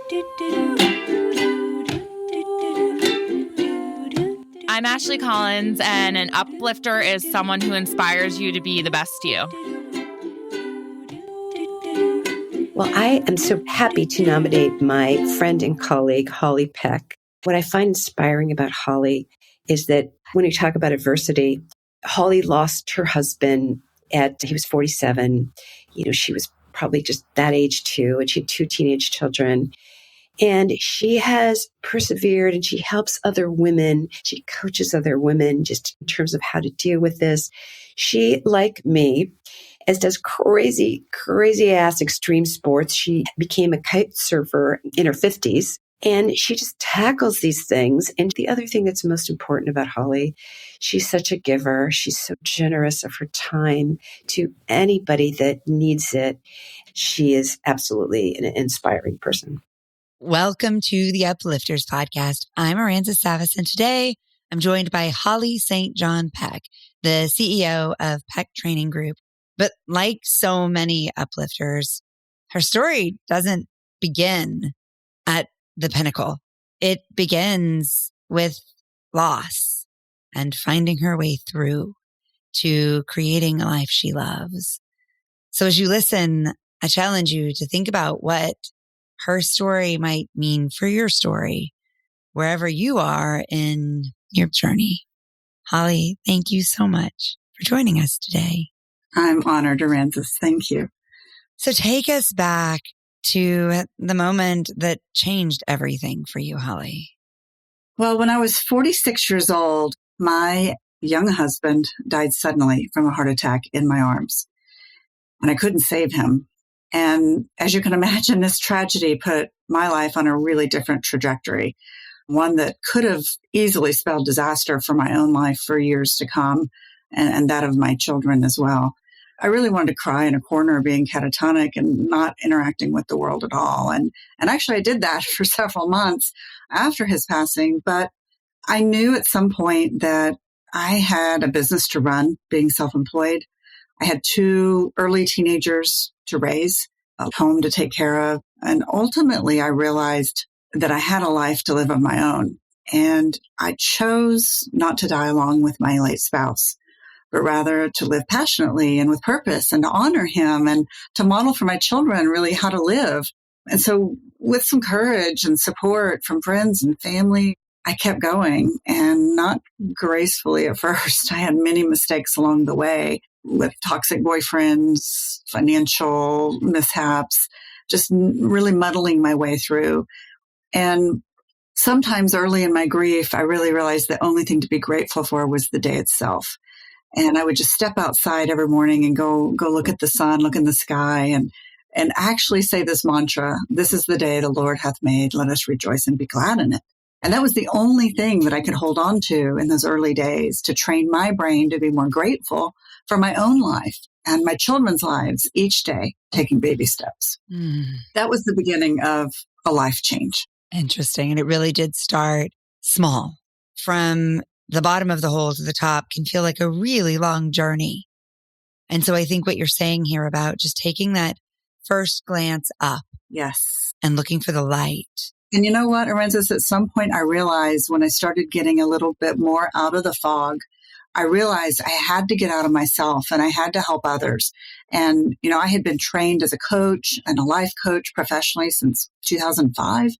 I'm Ashley Collins, and an uplifter is someone who inspires you to be the best you. Well, I am so happy to nominate my friend and colleague, Holly Peck. What I find inspiring about Holly is that when you talk about adversity, Holly lost her husband he was 47. She was probably just that age too, and she had 2 teenage children. And she has persevered and she helps other women. She coaches other women just in terms of how to deal with this. She, like me, as does crazy ass extreme sports. She became a kite surfer in her 50s. And she just tackles these things. And the other thing that's most important about Holly, she's such a giver. She's so generous of her time to anybody that needs it. She is absolutely an inspiring person. Welcome to the Uplifters podcast. I'm Aranza Savas, and today I'm joined by Holly St. John Peck, the CEO of Peck Training Group. But like so many uplifters, her story doesn't begin at the pinnacle. It begins with loss and finding her way through to creating a life she loves. So as you listen, I challenge you to think about what her story might mean for your story, wherever you are in your journey. Holly, thank you so much for joining us today. I'm honored, Aranza. Thank you. So take us back to the moment that changed everything for you, Holly. Well, when I was 46 years old, my young husband died suddenly from a heart attack in my arms, and I couldn't save him. And as you can imagine, this tragedy put my life on a really different trajectory, one that could have easily spelled disaster for my own life for years to come, and that of my children as well. I really wanted to cry in a corner being catatonic and not interacting with the world at all. And actually I did that for several months after his passing, but I knew at some point that I had a business to run, being self-employed. I had 2 early teenagers to raise, a home to take care of. And ultimately I realized that I had a life to live of my own. And I chose not to die along with my late spouse, but rather to live passionately and with purpose and to honor him and to model for my children really how to live. And so with some courage and support from friends and family, I kept going, and not gracefully at first. I had many mistakes along the way with toxic boyfriends, financial mishaps, just really muddling my way through. And sometimes early in my grief, I really realized the only thing to be grateful for was the day itself. And I would just step outside every morning and go look at the sun, look in the sky, and actually say this mantra: "This is the day the Lord hath made. Let us rejoice and be glad in it." And that was the only thing that I could hold on to in those early days to train my brain to be more grateful for my own life and my children's lives each day, taking baby steps. That was the beginning of a life change. Interesting. And it really did start small. From the bottom of the hole to the top can feel like a really long journey. And so I think what you're saying here about just taking that first glance up. Yes. And looking for the light. And you know what, Aranza, at some point I realized when I started getting a little bit more out of the fog, I realized I had to get out of myself and I had to help others. And, I had been trained as a coach and a life coach professionally since 2005.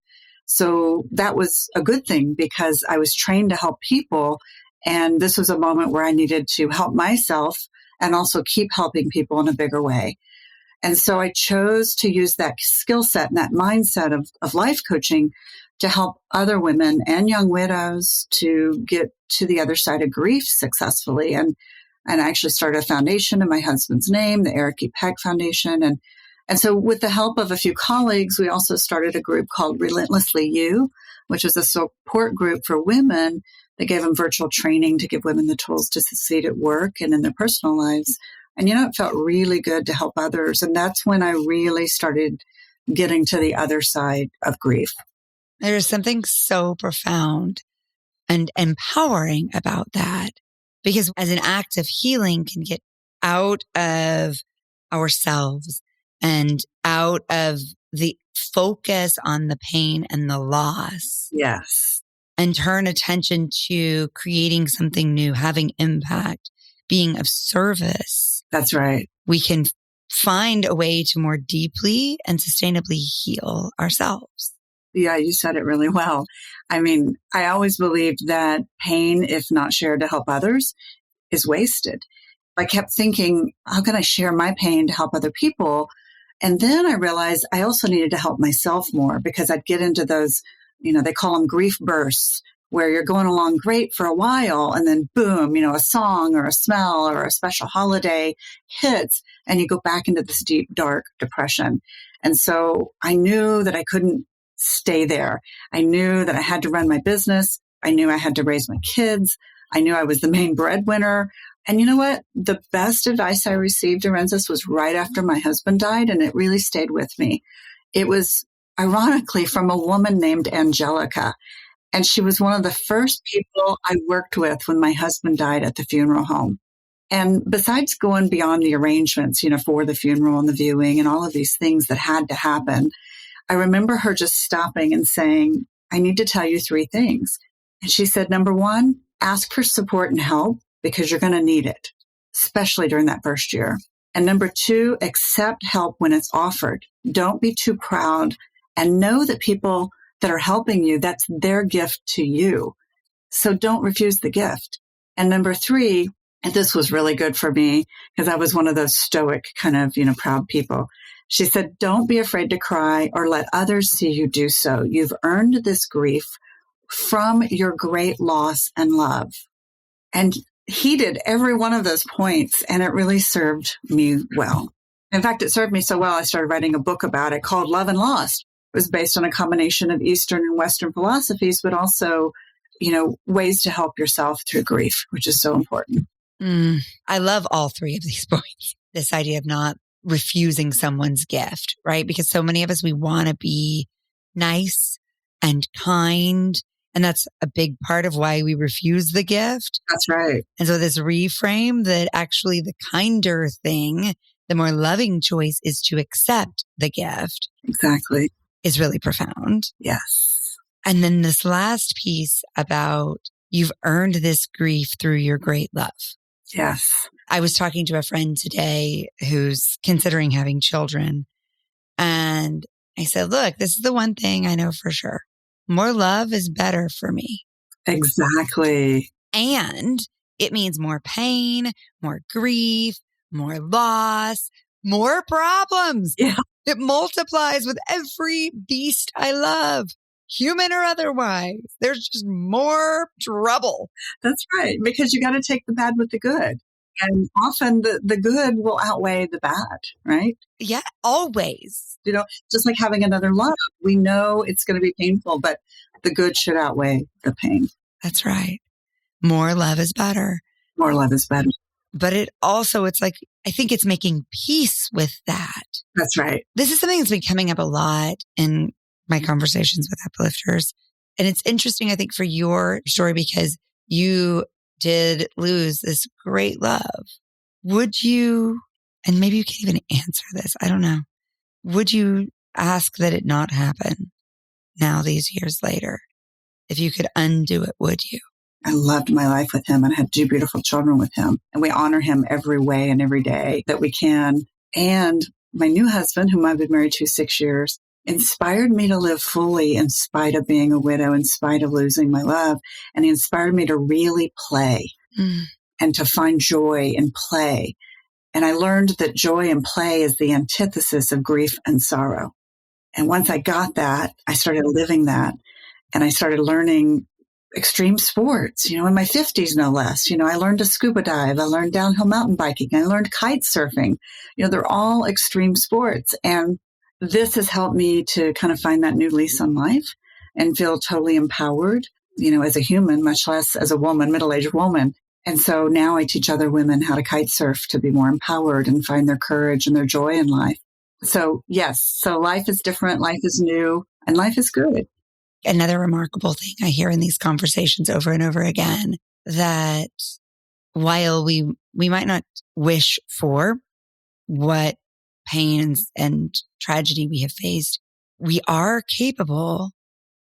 So that was a good thing because I was trained to help people. And this was a moment where I needed to help myself and also keep helping people in a bigger way. And so I chose to use that skill set and that mindset of life coaching to help other women and young widows to get to the other side of grief successfully. And I actually started a foundation in my husband's name, the Eric E. Peck Foundation. And so with the help of a few colleagues, we also started a group called Relentlessly You, which was a support group for women that gave them virtual training to give women the tools to succeed at work and in their personal lives. And, it felt really good to help others. And that's when I really started getting to the other side of grief. There's something so profound and empowering about that, because as an act of healing can get out of ourselves and out of the focus on the pain and the loss Yes. and turn attention to creating something new, having impact, being of service, That's right. we can find a way to more deeply and sustainably heal ourselves. Yeah, you said it really well. I mean, I always believed that pain, if not shared to help others, is wasted. I kept thinking, how can I share my pain to help other people? And then I realized I also needed to help myself more because I'd get into those, they call them grief bursts, where you're going along great for a while and then boom, a song or a smell or a special holiday hits and you go back into this deep, dark depression. And so I knew that I couldn't stay there. I knew that I had to run my business. I knew I had to raise my kids. I knew I was the main breadwinner. And you know what? The best advice I received, Arenzis, was right after my husband died, and it really stayed with me. It was ironically from a woman named Angelica. And she was one of the first people I worked with when my husband died at the funeral home. And besides going beyond the arrangements, for the funeral and the viewing and all of these things that had to happen, I remember her just stopping and saying, I need to tell you 3 things. And she said, number 1, ask for support and help because you're going to need it, especially during that first year. And number 2, accept help when it's offered. Don't be too proud and know that people that are helping you, that's their gift to you. So don't refuse the gift. And number 3, and this was really good for me because I was one of those stoic kind of, proud people. She said, don't be afraid to cry or let others see you do so. You've earned this grief from your great loss and love. And he did every one of those points, and it really served me well. In fact, it served me so well, I started writing a book about it called Love and Lost. It was based on a combination of Eastern and Western philosophies, but also, ways to help yourself through grief, which is so important. I love all 3 of these points. This idea of not refusing someone's gift, right? Because so many of us, we want to be nice and kind. And that's a big part of why we refuse the gift. That's right. And so this reframe that actually the kinder thing, the more loving choice is to accept the gift. Exactly. Is really profound. Yes. And then this last piece about you've earned this grief through your great love. Yes. I was talking to a friend today who's considering having children. And I said, look, this is the one thing I know for sure. More love is better for me. Exactly. And it means more pain, more grief, more loss, more problems. Yeah. It multiplies with every beast I love, human or otherwise. There's just more trouble. That's right. Because you got to take the bad with the good. And often the good will outweigh the bad, right? Yeah, always. Just like having another love. We know it's going to be painful, but the good should outweigh the pain. That's right. More love is better. More love is better. But it's like, I think it's making peace with that. That's right. This is something that's been coming up a lot in my conversations with uplifters. And it's interesting, I think, for your story because you did lose this great love. Would you, and maybe you can't even answer this, I don't know. Would you ask that it not happen now, these years later? If you could undo it, would you? I loved my life with him and I had 2 beautiful children with him. And we honor him every way and every day that we can. And my new husband, whom I've been married to 6 years, inspired me to live fully in spite of being a widow, in spite of losing my love. And he inspired me to really play and to find joy in play. And I learned that joy and play is the antithesis of grief and sorrow. And once I got that, I started living that. And I started learning extreme sports, in my 50s, no less. I learned to scuba dive. I learned downhill mountain biking. I learned kite surfing. They're all extreme sports. And this has helped me to kind of find that new lease on life and feel totally empowered, as a human, much less as a woman, middle-aged woman. And so now I teach other women how to kite surf to be more empowered and find their courage and their joy in life. So yes, so life is different, life is new, and life is good. Another remarkable thing I hear in these conversations over and over again, that while we might not wish for what pain and tragedy we have faced, we are capable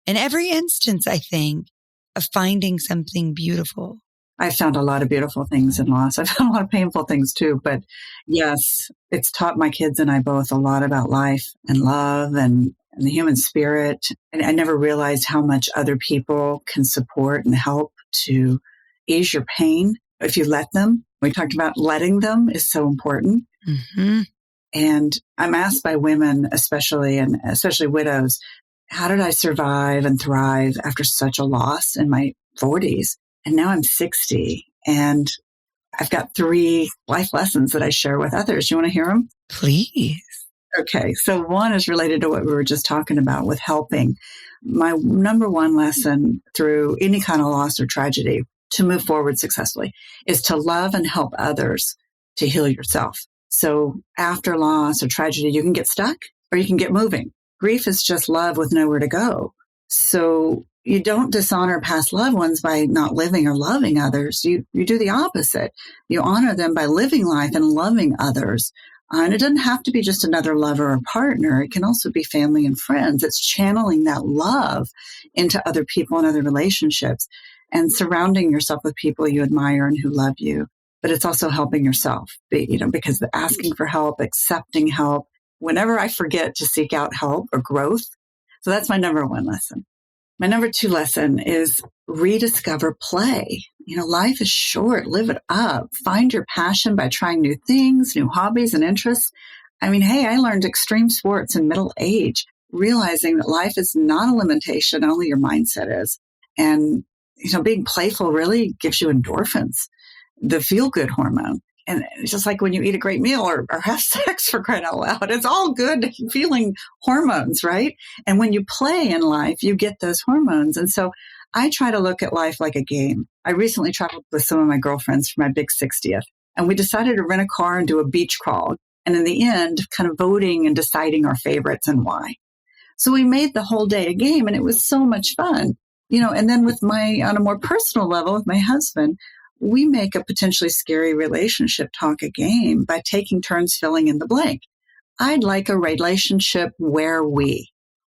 in every instance, I think, of finding something beautiful. I've found a lot of beautiful things in loss. I've found a lot of painful things too. But yes, it's taught my kids and I both a lot about life and love and the human spirit. And I never realized how much other people can support and help to ease your pain if you let them. We talked about letting them is so important. Mm-hmm. And I'm asked by women, especially widows, how did I survive and thrive after such a loss in my 40s? And now I'm 60 and I've got 3 life lessons that I share with others. You want to hear them? Please. Okay. So one is related to what we were just talking about with helping. My number one lesson through any kind of loss or tragedy to move forward successfully is to love and help others to heal yourself. So after loss or tragedy, you can get stuck or you can get moving. Grief is just love with nowhere to go. So you don't dishonor past loved ones by not living or loving others. You do the opposite. You honor them by living life and loving others. And it doesn't have to be just another lover or partner. It can also be family and friends. It's channeling that love into other people and other relationships and surrounding yourself with people you admire and who love you. But it's also helping yourself, because the asking for help, accepting help, whenever I forget to seek out help or growth. So that's my number one lesson. My number 2 lesson is rediscover play. Life is short. Live it up. Find your passion by trying new things, new hobbies and interests. I learned extreme sports in middle age, realizing that life is not a limitation, only your mindset is. And, being playful really gives you endorphins, the feel-good hormone. And it's just like when you eat a great meal or have sex, for crying out loud. It's all good feeling hormones, right? And when you play in life, you get those hormones. And so I try to look at life like a game. I recently traveled with some of my girlfriends for my big 60th, and we decided to rent a car and do a beach crawl. And in the end, kind of voting and deciding our favorites and why. So we made the whole day a game, and it was so much fun. And then on a more personal level with my husband, we make a potentially scary relationship talk a game by taking turns filling in the blank. I'd like a relationship where we ...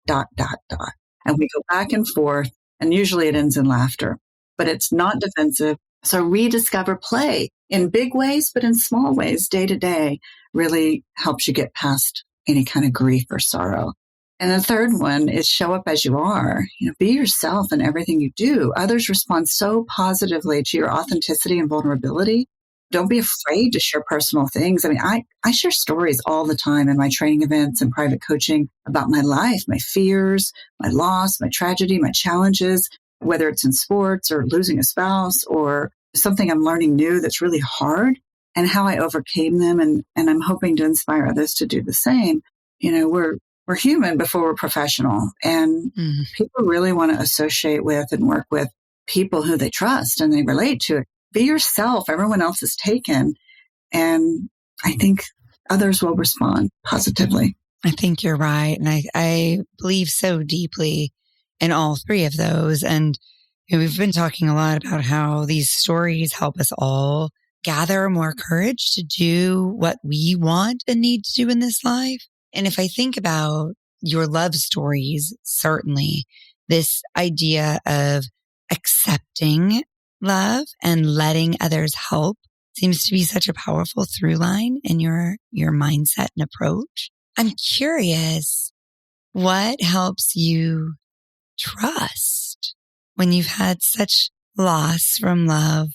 And we go back and forth, and usually it ends in laughter, but it's not defensive. So rediscover play in big ways, but in small ways, day to day, really helps you get past any kind of grief or sorrow. And the third one is show up as you are. Be yourself in everything you do. Others respond so positively to your authenticity and vulnerability. Don't be afraid to share personal things. I share stories all the time in my training events and private coaching about my life, my fears, my loss, my tragedy, my challenges, whether it's in sports or losing a spouse or something I'm learning new that's really hard and how I overcame them. And I'm hoping to inspire others to do the same. We're human before we're professional, and people really want to associate with and work with people who they trust and they relate to. Be yourself. Everyone else is taken. And I think others will respond positively. I think you're right. And I believe so deeply in all 3 of those. And we've been talking a lot about how these stories help us all gather more courage to do what we want and need to do in this life. And if I think about your love stories, certainly this idea of accepting love and letting others help seems to be such a powerful through line in your mindset and approach. I'm curious, what helps you trust when you've had such loss from love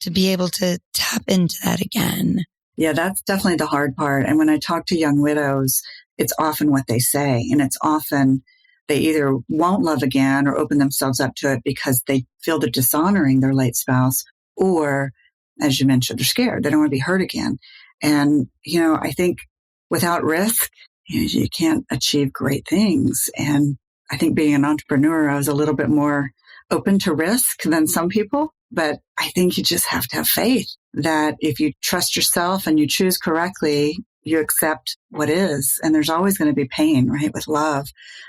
to be able to tap into that again? Yeah, that's definitely the hard part. And when I talk to young widows, it's often what they say. And it's often they either won't love again or open themselves up to it because they feel they're dishonoring their late spouse. Or, as you mentioned, they're scared. They don't want to be hurt again. And, I think without risk, you can't achieve great things. And I think being an entrepreneur, I was a little bit more open to risk than some people. But I think you just have to have faith that if you trust yourself and you choose correctly, you accept what is. And there's always going to be pain, right, with love,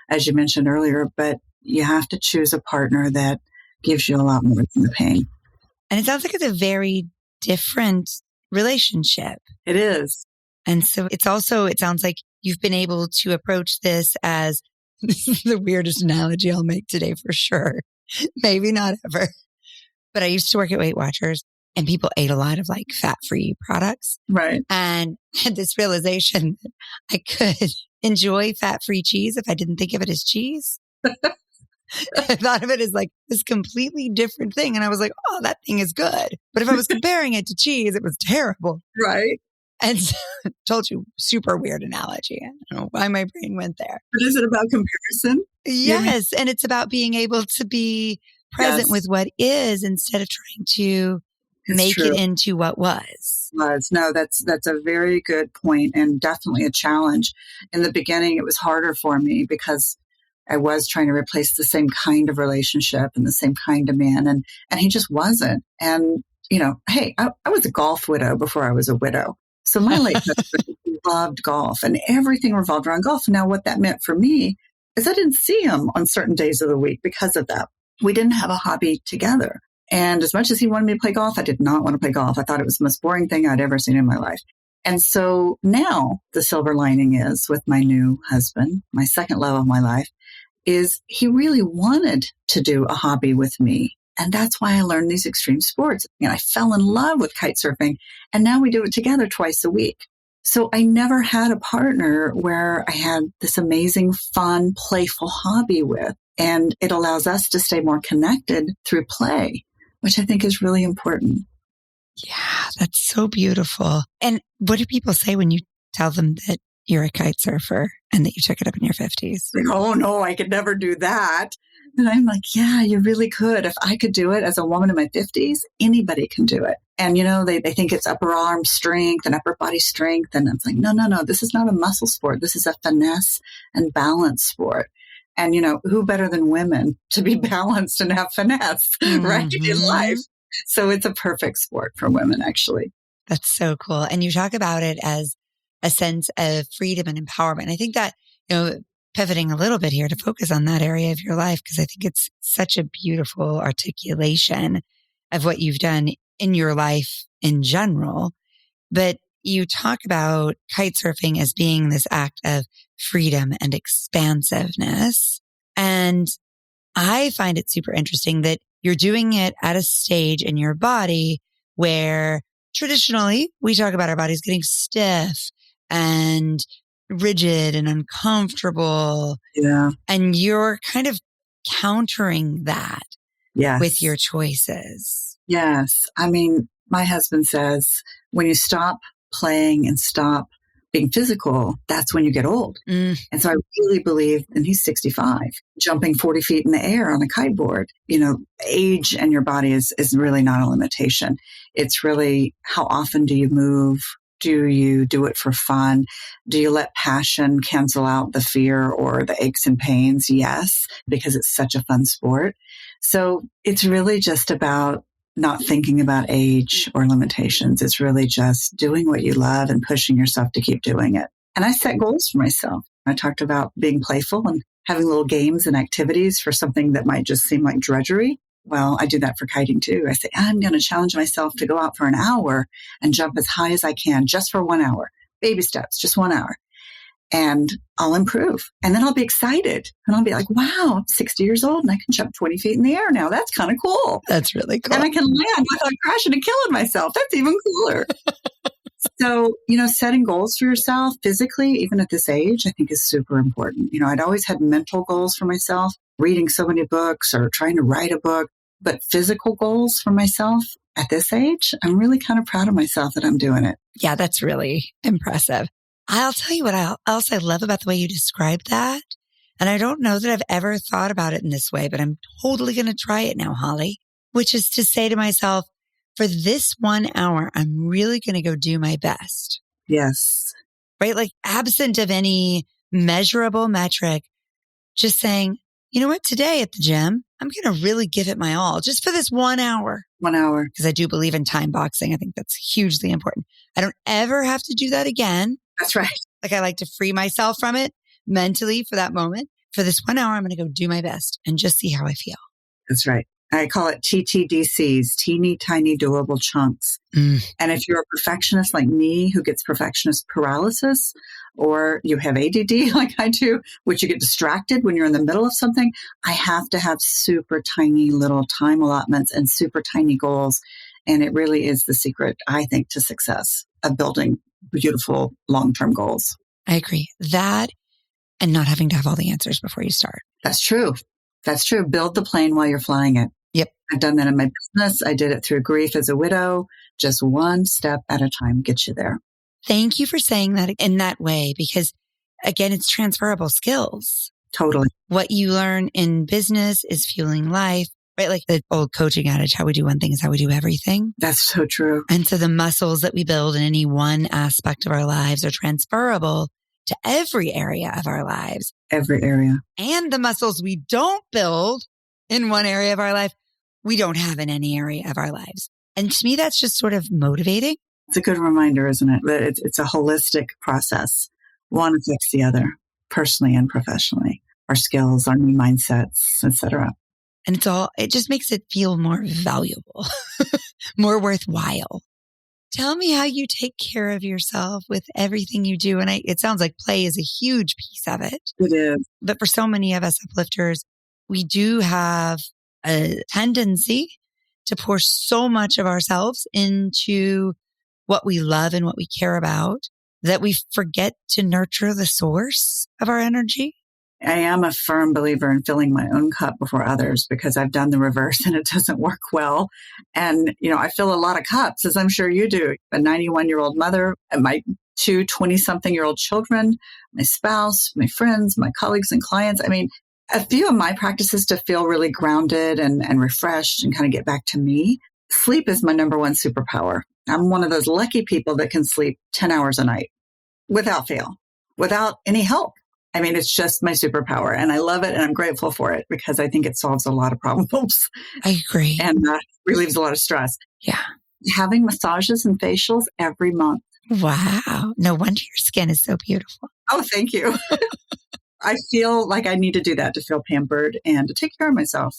as you mentioned earlier. But you have to choose a partner that gives you a lot more than the pain. And it sounds like it's a very different relationship. It is. And so it sounds like you've been able to approach this as This is the weirdest analogy I'll make today for sure. Maybe not ever. But I used to work at Weight Watchers and people ate a lot of like fat-free products. Right. And I had this realization that I could enjoy fat-free cheese if I didn't think of it as cheese. I thought of it as like this completely different thing. And I was like, oh, that thing is good. But if I was comparing it to cheese, it was terrible. Right. And so, told you, super weird analogy. I don't know why my brain went there. But is it about comparison? Yes. And it's about being able to be present with what is instead of trying to make it into what was. No, that's a very good point and definitely a challenge. In the beginning, it was harder for me because I was trying to replace the same kind of relationship and the same kind of man. And he just wasn't. And, you know, hey, I was a golf widow before I was a widow. So my late husband loved golf and everything revolved around golf. Now, what that meant for me is I didn't see him on certain days of the week because of that. We didn't have a hobby together. And as much as he wanted me to play golf, I did not want to play golf. I thought it was the most boring thing I'd ever seen in my life. And so now the silver lining is with my new husband, my second love of my life, is he really wanted to do a hobby with me. And that's why I learned these extreme sports. You know, I fell in love with kite surfing and now we do it together twice a week. So I never had a partner where I had this amazing, fun, playful hobby with. And it allows us to stay more connected through play, which I think is really important. Yeah, that's so beautiful. And what do people say when you tell them that you're a kite surfer and that you took it up in your 50s? Like, oh, no, I could never do that. And I'm like, yeah, you really could. If I could do it as a woman in my 50s, anybody can do it. And, you know, they think it's upper arm strength and upper body strength. And it's like, no, this is not a muscle sport. This is a finesse and balance sport. And, you know, who better than women to be balanced and have finesse, right, in life? So it's a perfect sport for women, actually. That's so cool. And you talk about it as a sense of freedom and empowerment. I think that, you know, pivoting a little bit here to focus on that area of your life, because I think it's such a beautiful articulation of what you've done in your life in general. But you talk about kite surfing as being this act of freedom and expansiveness. And I find it super interesting that you're doing it at a stage in your body where traditionally we talk about our bodies getting stiff and rigid and uncomfortable. Yeah. And you're kind of countering that with your choices. Yes. I mean, my husband says when you stop playing and stop being physical, that's when you get old. And so I really believe, and he's 65, jumping 40 feet in the air on a kiteboard, you know, age and your body is really not a limitation. It's really how often do you move? Do you do it for fun? Do you let passion cancel out the fear or the aches and pains? Yes, because it's such a fun sport. So it's really just about not thinking about age or limitations. It's really just doing what you love and pushing yourself to keep doing it. And I set goals for myself. I talked about being playful and having little games and activities for something that might just seem like drudgery. Well, I do that for kiting too. I say, I'm going to challenge myself to go out for an hour and jump as high as I can just for 1 hour. Baby steps, just 1 hour. And I'll improve. And then I'll be excited. And I'll be like, wow, I'm 60 years old and I can jump 20 feet in the air now. That's kind of cool. That's really cool. And I can land without crashing and killing myself. That's even cooler. So, you know, setting goals for yourself physically, even at this age, I think is super important. You know, I'd always had mental goals for myself, reading so many books or trying to write a book, but physical goals for myself at this age, I'm really kind of proud of myself that I'm doing it. Yeah, that's really impressive. I'll tell you what else I love about the way you described that. And I don't know that I've ever thought about it in this way, but I'm totally going to try it now, Holly, which is to say to myself, for this 1 hour, I'm really going to go do my best. Yes. Right? Like absent of any measurable metric, just saying, you know what, today at the gym, I'm going to really give it my all just for this 1 hour. 1 hour. Because I do believe in time boxing. I think that's hugely important. I don't ever have to do that again. That's right. Like I like to free myself from it mentally for that moment. For this 1 hour, I'm going to go do my best and just see how I feel. That's right. I call it TTDCs, teeny tiny doable chunks. And if you're a perfectionist like me, who gets perfectionist paralysis, or you have ADD like I do, which you get distracted when you're in the middle of something, I have to have super tiny little time allotments and super tiny goals. And it really is the secret, I think, to success of building beautiful long-term goals. I agree. That and not having to have all the answers before you start. That's true. That's true. Build the plane while you're flying it. Yep. I've done that in my business. I did it through grief as a widow. Just one step at a time gets you there. Thank you for saying that in that way, because again, it's transferable skills. Totally. What you learn in business is fueling life, right? Like the old coaching adage, how we do one thing is how we do everything. That's so true. And so the muscles that we build in any one aspect of our lives are transferable to every area of our lives. Every area. And the muscles we don't build in one area of our life, we don't have in any area of our lives. And to me, that's just sort of motivating. It's a good reminder, isn't it? That it's a holistic process. One affects the other, personally and professionally. Our skills, our new mindsets, etc. And it just makes it feel more valuable, more worthwhile. Tell me how you take care of yourself with everything you do. And it sounds like play is a huge piece of it. It is. But for so many of us uplifters, we do have a tendency to pour so much of ourselves into what we love and what we care about that we forget to nurture the source of our energy. I am a firm believer in filling my own cup before others, because I've done the reverse and it doesn't work well. And, I fill a lot of cups, as I'm sure you do. A 91-year-old mother, and my 2 20-something-year-old children, my spouse, my friends, my colleagues and clients. I mean, a few of my practices to feel really grounded and refreshed and kind of get back to me. Sleep is my number one superpower. I'm one of those lucky people that can sleep 10 hours a night without fail, without any help. I mean, it's just my superpower, and I love it, and I'm grateful for it because I think it solves a lot of problems. I agree. And relieves a lot of stress. Yeah. Having massages and facials every month. Wow. No wonder your skin is so beautiful. Oh, thank you. I feel like I need to do that to feel pampered and to take care of myself,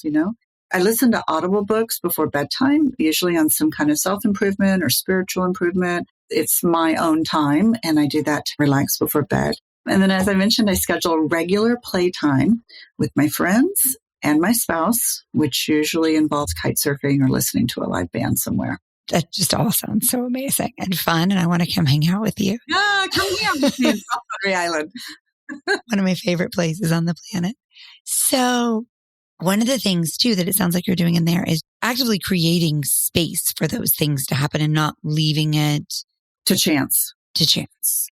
I listen to Audible books before bedtime, usually on some kind of self-improvement or spiritual improvement. It's my own time, and I do that to relax before bed. And then, as I mentioned, I schedule regular playtime with my friends and my spouse, which usually involves kite surfing or listening to a live band somewhere. That just all sounds so amazing and fun, and I want to come hang out with you. Yeah, come here with me in South Padre Island. One of my favorite places on the planet. So one of the things too that it sounds like you're doing in there is actively creating space for those things to happen and not leaving it to chance.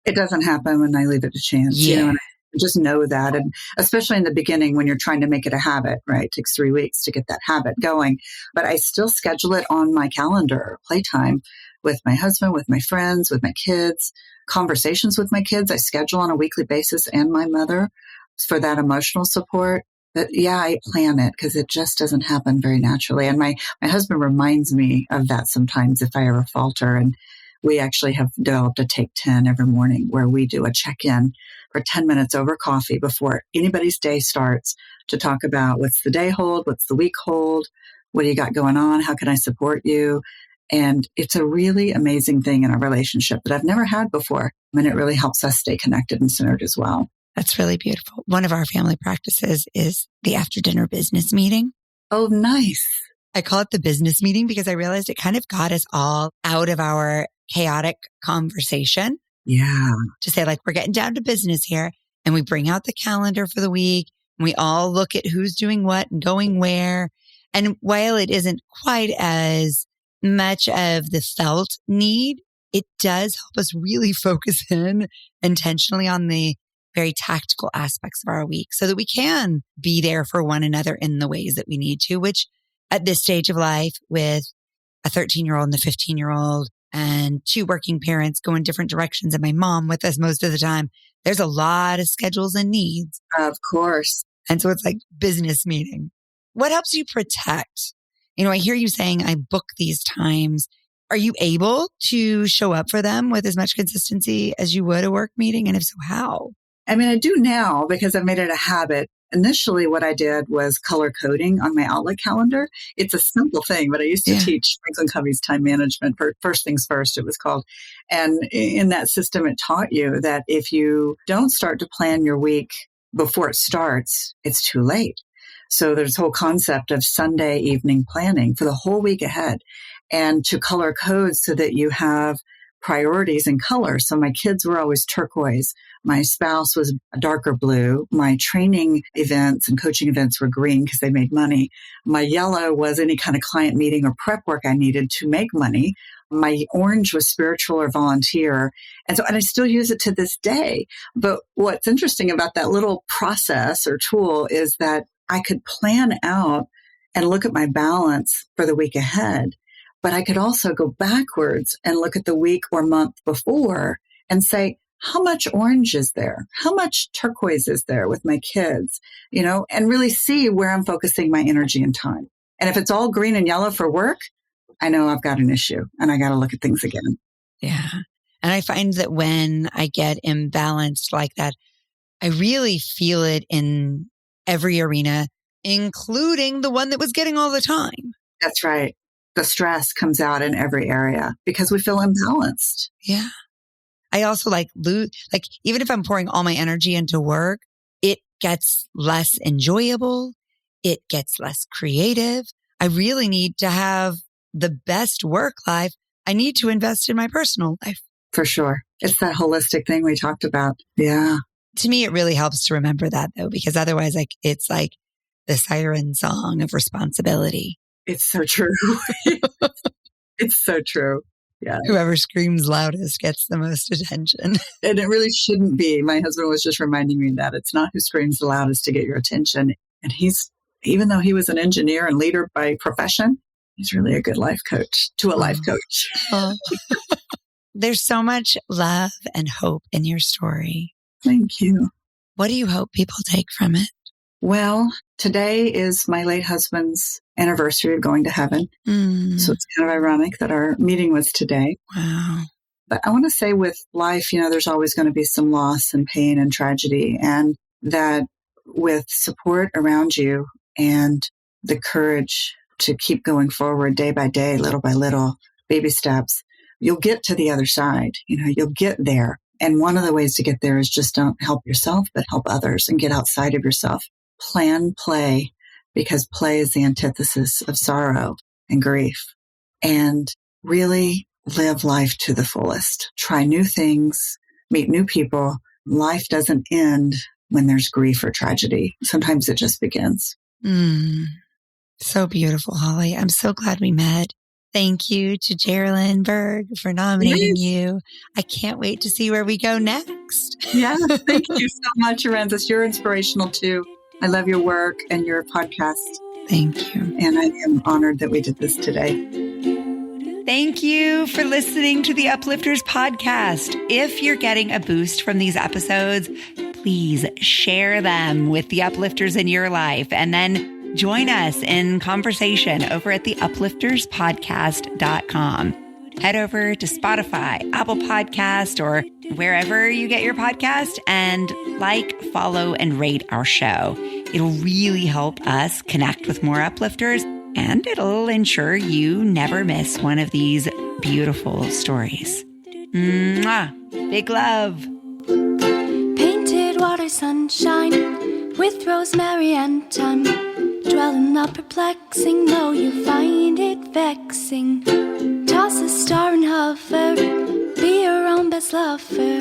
It doesn't happen when I leave it to chance. Yeah. And I just know that. And especially in the beginning when you're trying to make it a habit, right? It takes 3 weeks to get that habit going. But I still schedule it on my calendar, playtime with my husband, with my friends, with my kids, conversations with my kids. I schedule on a weekly basis, and my mother, for that emotional support. But yeah, I plan it because it just doesn't happen very naturally. And my husband reminds me of that sometimes if I ever falter. And we actually have developed a Take 10 every morning where we do a check-in for 10 minutes over coffee before anybody's day starts to talk about what's the day hold, what's the week hold, what do you got going on, how can I support you? And it's a really amazing thing in our relationship that I've never had before. And it really helps us stay connected and centered as well. That's really beautiful. One of our family practices is the after dinner business meeting. Oh, nice. I call it the business meeting because I realized it kind of got us all out of our chaotic conversation. Yeah. To say like, we're getting down to business here, and we bring out the calendar for the week and we all look at who's doing what and going where. And while it isn't quite as much of the felt need, it does help us really focus in intentionally on the very tactical aspects of our week so that we can be there for one another in the ways that we need to, which at this stage of life with a 13-year-old and a 15-year-old and 2 working parents going different directions and my mom with us most of the time, there's a lot of schedules and needs. Of course. And so it's like business meeting. What helps you protect? I hear you saying I book these times. Are you able to show up for them with as much consistency as you would a work meeting? And if so, how? I mean, I do now because I've made it a habit. initially what I did was color coding on my Outlook calendar. It's a simple thing, but I used to teach Franklin Covey's time management. First things first, it was called. And in that system, it taught you that if you don't start to plan your week before it starts, it's too late. So there's a whole concept of Sunday evening planning for the whole week ahead, and to color code so that you have priorities in color. So my kids were always turquoise. My spouse was a darker blue. My training events and coaching events were green because they made money. My yellow was any kind of client meeting or prep work I needed to make money. My orange was spiritual or volunteer. And I still use it to this day. But what's interesting about that little process or tool is that I could plan out and look at my balance for the week ahead. But I could also go backwards and look at the week or month before and say, how much orange is there? How much turquoise is there with my kids? And really see where I'm focusing my energy and time. And if it's all green and yellow for work, I know I've got an issue and I got to look at things again. Yeah. And I find that when I get imbalanced like that, I really feel it in every arena, including the one that was getting all the time. That's right. The stress comes out in every area because we feel imbalanced. Yeah. I also even if I'm pouring all my energy into work, it gets less enjoyable. It gets less creative. I really need to have the best work life. I need to invest in my personal life. For sure. It's that holistic thing we talked about. Yeah. To me, it really helps to remember that though, because otherwise it's like the siren song of responsibility. It's so true. It's so true. Yeah. Whoever screams loudest gets the most attention. And it really shouldn't be. My husband was just reminding me that it's not who screams the loudest to get your attention. And even though he was an engineer and leader by profession, he's really a good life coach to a life coach. Oh. There's so much love and hope in your story. Thank you. What do you hope people take from it? Well, today is my late husband's anniversary of going to heaven. So it's kind of ironic that our meeting was today. Wow. But I want to say with life, there's always going to be some loss and pain and tragedy, and that with support around you and the courage to keep going forward day by day, little by little, baby steps, you'll get to the other side. You'll get there. And one of the ways to get there is just don't help yourself, but help others and get outside of yourself. Plan play, because play is the antithesis of sorrow and grief. And really live life to the fullest. Try new things, meet new people. Life doesn't end when there's grief or tragedy. Sometimes it just begins. So beautiful, Holly. I'm so glad we met. Thank you to Geraldine Berg for nominating you. I can't wait to see where we go next. Yes, thank you so much, Aranzis. You're inspirational too. I love your work and your podcast. Thank you. And I am honored that we did this today. Thank you for listening to the Uplifters podcast. If you're getting a boost from these episodes, please share them with the uplifters in your life, and then join us in conversation over at theuplifterspodcast.com. Head over to Spotify, Apple Podcast, or wherever you get your podcast, and follow, and rate our show. It'll really help us connect with more uplifters, and it'll ensure you never miss one of these beautiful stories. Mwah! Big love. Painted water sunshine with rosemary and thyme. Dwell in the perplexing, though you find it vexing. Toss a star and hover, be your own best lover.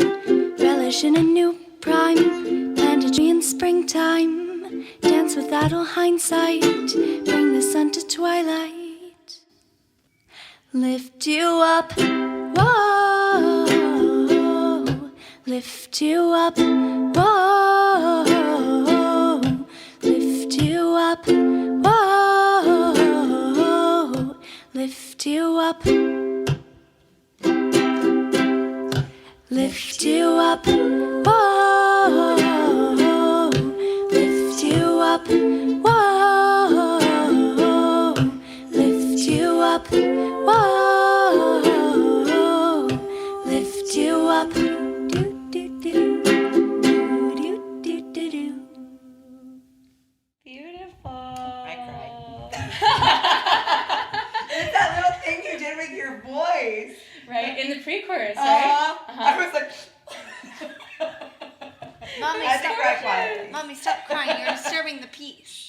Relish in a new prime, plant a tree in springtime. Dance with idle hindsight, bring the sun to twilight. Lift you up, whoa. Lift you up, whoa. Lift you up, whoa. Lift you up. Lift you up, whoa. Lift you up, whoa. Lift you up, whoa. Lift you up. Do, do, do, do, do, do, do. It's that little thing you did with your voice. Right, in the pre-chorus, right? I was like... Mommy, I had to cry quietly. Mommy, stop crying. You're disturbing the peace.